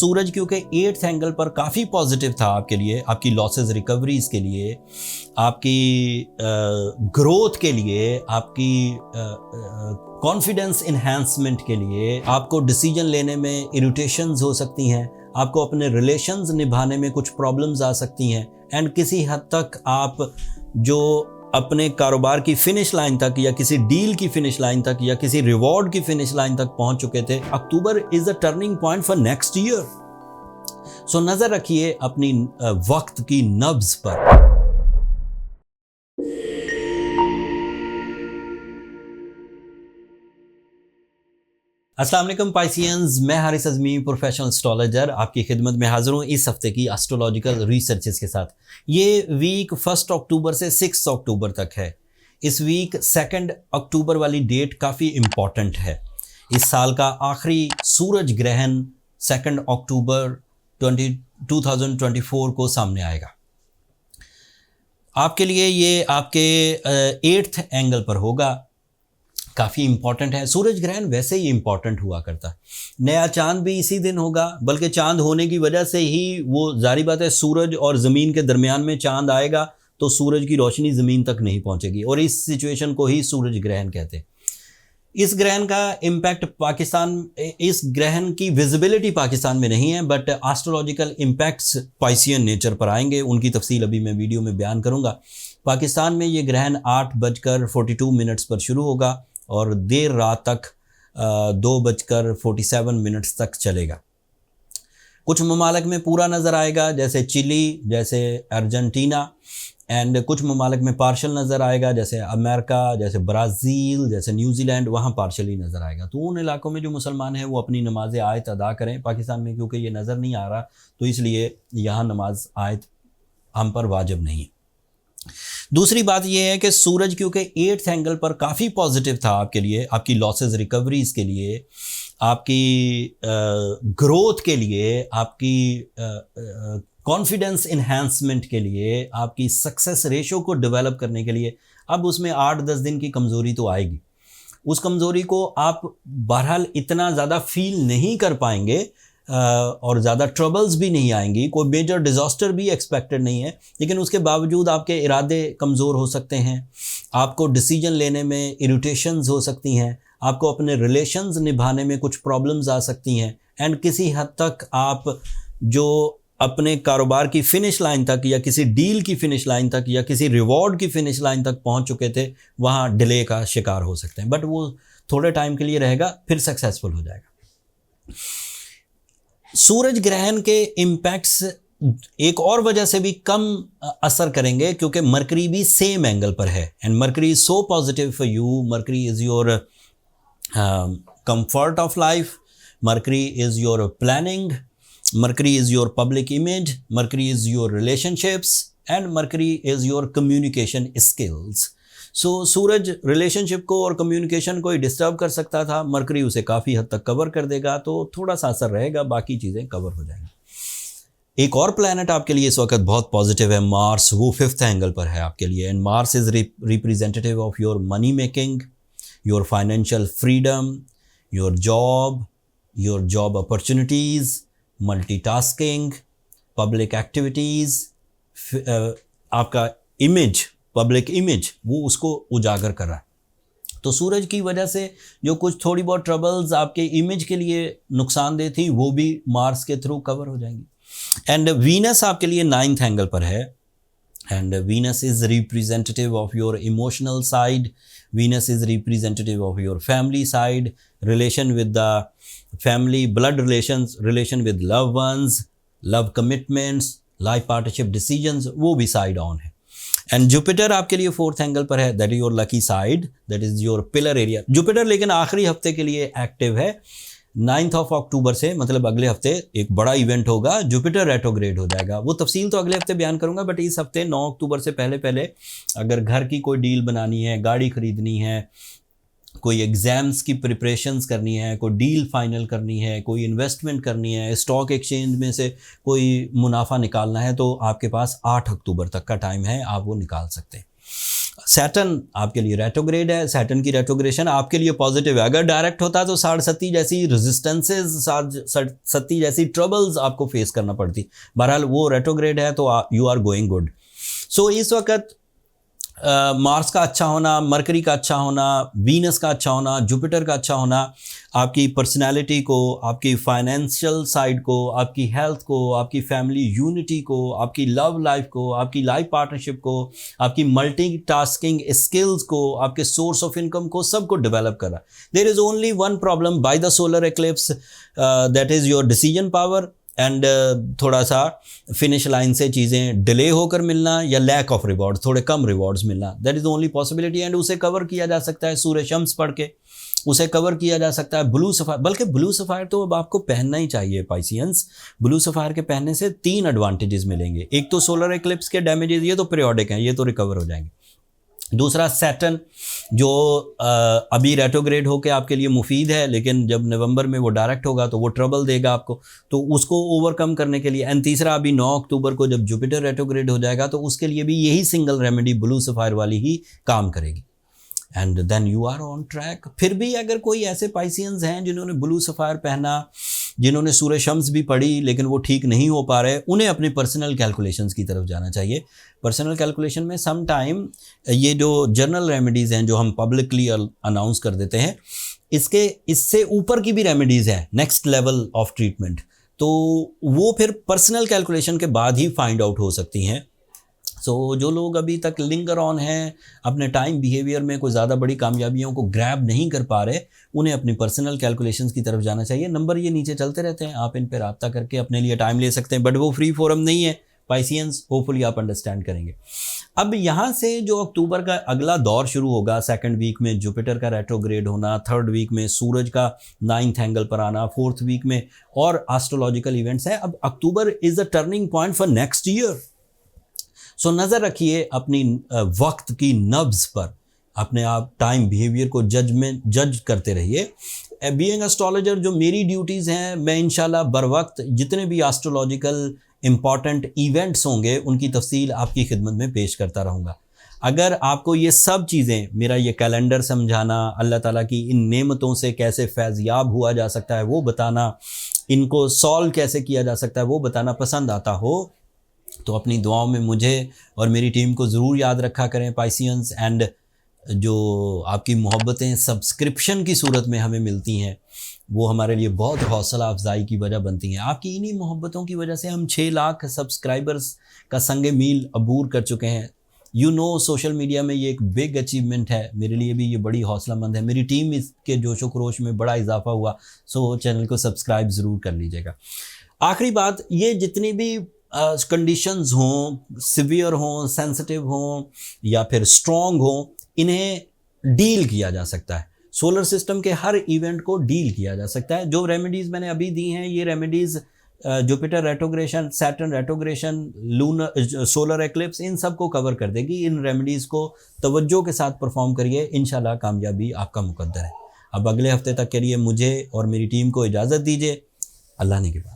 सूरज क्योंकि 8th angle पर काफ़ी पॉजिटिव था आपके लिए, आपकी लॉसेस रिकवरीज के लिए, आपकी ग्रोथ के लिए, आपकी कॉन्फिडेंस इन्हांसमेंट के लिए, आपको डिसीजन लेने में इरिटेशंस हो सकती हैं, आपको अपने रिलेशंस निभाने में कुछ प्रॉब्लम्स आ सकती हैं, एंड किसी हद तक आप जो अपने कारोबार की फिनिश लाइन तक या किसी डील की फिनिश लाइन तक या किसी रिवॉर्ड की फिनिश लाइन तक पहुंच चुके थे। October is a turning point for next year. So नजर रखिए अपनी वक्त की नब्ज पर। अस्सलाम वालेकुम पाइसियंस, मैं हारिस अज़मी प्रोफेशनल एस्ट्रोलॉजर आपकी खिदमत में हाजिर हूँ इस हफ्ते की एस्ट्रोलॉजिकल रिसर्चेस के साथ। ये वीक 1 अक्टूबर से 6 अक्टूबर तक है। इस वीक 2 अक्टूबर वाली डेट काफ़ी इम्पॉर्टेंट है। इस साल का आखिरी सूरज ग्रहण 2 अक्टूबर 2024 को सामने आएगा। आपके लिए ये आपके 8th एंगल पर होगा, काफ़ी इम्पॉर्टेंट है। सूरज ग्रहण वैसे ही इम्पॉर्टेंट हुआ करता है। नया चांद भी इसी दिन होगा, बल्कि चांद होने की वजह से ही वो जारी बात है, सूरज और ज़मीन के दरमियान में चांद आएगा तो सूरज की रोशनी ज़मीन तक नहीं पहुंचेगी, और इस सिचुएशन को ही सूरज ग्रहण कहते हैं। इस ग्रहण का इम्पैक्ट इस ग्रहण की विजिबिलिटी पाकिस्तान में नहीं है, but astrological impacts Piscean nature पर आएंगे, उनकी तफसील अभी मैं वीडियो में बयान करूँगा। पाकिस्तान में ये ग्रहण 8:42 पर शुरू होगा और देर रात तक 2:47 तक चलेगा। कुछ ममालिक में पूरा नज़र आएगा, जैसे चिली, जैसे अर्जेंटीना, एंड कुछ ममालिक में पार्शल नज़र आएगा, जैसे अमेरिका, जैसे ब्राज़ील, जैसे न्यूजीलैंड, वहाँ पार्शली नज़र आएगा। तो उन इलाकों में जो मुसलमान हैं वो अपनी नमाज आयत अदा करें। पाकिस्तान में क्योंकि ये नज़र नहीं आ रहा तो इसलिए यहाँ नमाज आयत हम पर वाजिब नहीं है। दूसरी बात यह है कि सूरज क्योंकि 8th एंगल पर काफ़ी पॉजिटिव था आपके लिए, आपकी लॉसेस रिकवरीज के लिए, आपकी ग्रोथ के लिए, आपकी कॉन्फिडेंस इन्हांसमेंट के लिए, आपकी सक्सेस रेशो को डेवलप करने के लिए। अब उसमें 8-10 दिन की कमज़ोरी तो आएगी। उस कमज़ोरी को आप बहरहाल इतना ज़्यादा फील नहीं कर पाएंगे और ज़्यादा ट्रबल्स भी नहीं आएंगी, कोई मेजर डिज़ास्टर भी एक्सपेक्टेड नहीं है, लेकिन उसके बावजूद आपके इरादे कमज़ोर हो सकते हैं, आपको डिसीजन लेने में इरिटेशंस हो सकती हैं, आपको अपने रिलेशंस निभाने में कुछ प्रॉब्लम्स आ सकती हैं, एंड किसी हद तक आप जो अपने कारोबार की फिनिश लाइन तक या किसी डील की फिनिश लाइन तक या किसी रिवॉर्ड की फिनिश लाइन तक पहुंच चुके थे, वहाँ डिले का शिकार हो सकते हैं, बट वो थोड़े टाइम के लिए रहेगा, फिर सक्सेसफुल हो जाएगा। सूरज ग्रहण के इम्पैक्ट्स एक और वजह से भी कम असर करेंगे, क्योंकि मरकरी भी सेम एंगल पर है, and mercury is so positive for you. Mercury is your comfort of life, mercury is your planning, mercury is your public image, mercury is your relationships, and mercury is your communication skills. So Suraj relationship को और communication को ही disturb कर सकता था, mercury उसे काफ़ी हद तक कवर कर देगा, तो थोड़ा सा असर रहेगा, बाकी चीज़ें कवर हो जाएंगी। एक और प्लैनेट आपके लिए इस वक्त बहुत पॉजिटिव है, मार्स। वो 5th एंगल पर है आपके लिए, and Mars is representative of your money making, your financial freedom, your job opportunities, multitasking, public activities, आपका इमेज, पब्लिक इमेज, वो उसको उजागर कर रहा है। तो सूरज की वजह से जो कुछ थोड़ी बहुत ट्रबल्स आपके इमेज के लिए नुकसानदेह थी, वो भी मार्स के थ्रू कवर हो जाएंगी। एंड वीनस आपके लिए 9th एंगल पर है, and Venus is representative of your emotional side, Venus is representative of your family side, relation with the family, blood relation with love ones, love commitments, life partnership decisions, वो भी side on है। And Jupiter आपके लिए 4th angle पर है, that is your lucky side, that is your pillar area. Jupiter लेकिन आखिरी हफ्ते के लिए एक्टिव है। 9 अक्टूबर से, मतलब अगले हफ्ते एक बड़ा इवेंट होगा, जुपिटर रेट्रोग्रेड हो जाएगा। वो तफसील तो अगले हफ्ते बयान करूंगा, बट इस हफ्ते 9 अक्टूबर से पहले अगर घर की कोई डील बनानी है, गाड़ी खरीदनी है, कोई एग्ज़ाम्स की प्रिपरेशंस करनी है, कोई डील फाइनल करनी है, कोई इन्वेस्टमेंट करनी है, स्टॉक एक्सचेंज में से कोई मुनाफा निकालना है, तो आपके पास 8 अक्टूबर तक का टाइम है, आप वो निकाल सकते हैं। सैटर्न आपके लिए रेट्रोग्रेड है, सैटर्न की रेट्रोग्रेशन आपके लिए पॉजिटिव है। अगर डायरेक्ट होता तो 60 जैसी रेजिस्टेंसेज, 60 जैसी ट्रबल्स आपको फेस करना पड़ती। बहरहाल वो रेट्रोग्रेड है तो यू आर गोइंग गुड। सो इस वक्त मार्स का अच्छा होना, मरकरी का अच्छा होना, वीनस का अच्छा होना, जुपिटर का अच्छा होना आपकी पर्सनैलिटी को, आपकी फाइनेंशियल साइड को, आपकी हेल्थ को, आपकी फैमिली यूनिटी को, आपकी लव लाइफ को, आपकी लाइफ पार्टनरशिप को, आपकी मल्टीटास्किंग स्किल्स को, आपके सोर्स ऑफ इनकम को, सबको डेवलप करा। There is only one problem by the solar eclipse, that is your decision power and थोड़ा सा फिनिश लाइन से चीज़ें डिले होकर मिलना या लैक ऑफ रिवॉर्ड, थोड़े कम रिवॉर्ड्स मिलना, that is the only possibility. And उसे कवर किया जा सकता है सूर्य शम्स पढ़ के, उसे कवर किया जा सकता है ब्लू सफ़ायर। बल्कि ब्लू सफ़ायर तो अब आपको पहनना ही चाहिए पाइसियंस। ब्लू सफ़ायर के पहनने से 3 एडवांटेजेस मिलेंगे। एक तो सोलर एक्लिप्स के डैमेजेस, ये तो पीरियोडिक हैं, ये तो रिकवर हो जाएंगे। दूसरा सैटर्न जो अभी रेट्रोग्रेड होकर आपके लिए मुफीद है, लेकिन जब नवंबर में वो डायरेक्ट होगा तो वो ट्रबल देगा आपको, तो उसको ओवरकम करने के लिए। एंड तीसरा अभी 9 अक्टूबर को जब जुपिटर रेट्रोग्रेड हो जाएगा तो उसके लिए भी यही सिंगल रेमेडी ब्लू सफ़ायर वाली ही काम करेगी। And then you are on track. फिर भी अगर कोई ऐसे पाइसियंस हैं जिन्होंने ब्लू सफ़ायर पहना, जिन्होंने सूर्य शम्स भी पढ़ी लेकिन वो ठीक नहीं हो पा रहे, उन्हें अपनी पर्सनल कैलकुलेशंस की तरफ जाना चाहिए। पर्सनल कैलकुलेशन में सम टाइम ये जो जर्नल रेमेडीज़ हैं जो हम पब्लिकली अनाउंस कर देते हैं, इससे ऊपर की भी रेमेडीज़ हैं, नेक्स्ट लेवल ऑफ ट्रीटमेंट, तो वो फिर पर्सनल कैलकुलेशन के बाद ही फाइंड आउट हो सकती हैं। सो जो लोग अभी तक लिंगर ऑन हैं, अपने टाइम बिहेवियर में कोई ज़्यादा बड़ी कामयाबियों को ग्रैब नहीं कर पा रहे, उन्हें अपनी पर्सनल कैलकुलेशंस की तरफ जाना चाहिए। नंबर ये नीचे चलते रहते हैं, आप इन पर रब्ता करके अपने लिए टाइम ले सकते हैं, बट वो फ्री फोरम नहीं है पाइसियंस, होपफुली आप अंडरस्टैंड करेंगे। अब यहाँ से जो अक्टूबर का अगला दौर शुरू होगा, 2nd वीक में जुपिटर का रेट्रोग्रेड होना, 3rd वीक में सूरज का 9th एंगल पर आना, 4th वीक में और एस्ट्रोलॉजिकल इवेंट्स हैं। अब October is a turning point for next year. So नज़र रखिए अपनी वक्त की नब्ज़ पर, अपने आप टाइम बिहेवियर को जज करते रहिए। बीइंग एस्ट्रोलॉजर जो मेरी ड्यूटीज़ हैं, मैं इंशाल्लाह बर वक्त जितने भी एस्ट्रोलॉजिकल इम्पॉर्टेंट इवेंट्स होंगे उनकी तफसील आपकी खिदमत में पेश करता रहूँगा। अगर आपको ये सब चीज़ें, मेरा ये कैलेंडर समझाना, अल्लाह ताला की इन नेमतों से कैसे फैज़याब हुआ जा सकता है वो बताना, इनको सॉल्व कैसे किया जा सकता है वो बताना पसंद आता हो, तो अपनी दुआओं में मुझे और मेरी टीम को ज़रूर याद रखा करें पाइसियंस। एंड जो आपकी मोहब्बतें सब्सक्रिप्शन की सूरत में हमें मिलती हैं, वो हमारे लिए बहुत हौसला अफजाई की वजह बनती हैं। आपकी इन्हीं मोहब्बतों की वजह से हम 6 लाख सब्सक्राइबर्स का संगे मील अबूर कर चुके हैं। सोशल मीडिया में ये एक बिग अचीवमेंट है, मेरे लिए भी ये बड़ी हौसलामंद है। मेरी टीम इसके जोशो खरोश में बड़ा इजाफा हुआ। सो चैनल को सब्सक्राइब ज़रूर कर लीजिएगा। आखिरी बात, ये जितनी भी कंडीशंस हों, सिवियर हों, सेंसिटिव हों या फिर स्ट्रॉन्ग हों, इन्हें डील किया जा सकता है। सोलर सिस्टम के हर इवेंट को डील किया जा सकता है। जो रेमेडीज़ मैंने अभी दी हैं, ये remedies Jupiter retrogression, Saturn retrogression, lunar, solar eclipse, इन सब को कवर कर देगी। इन रेमेडीज़ को तवज्जो के साथ परफॉर्म करिए, इंशाल्लाह कामयाबी आपका मुकद्दर है। अब अगले हफ्ते तक के लिए मुझे और मेरी टीम को इजाज़त दीजिए। अल्लाह ने के बाद।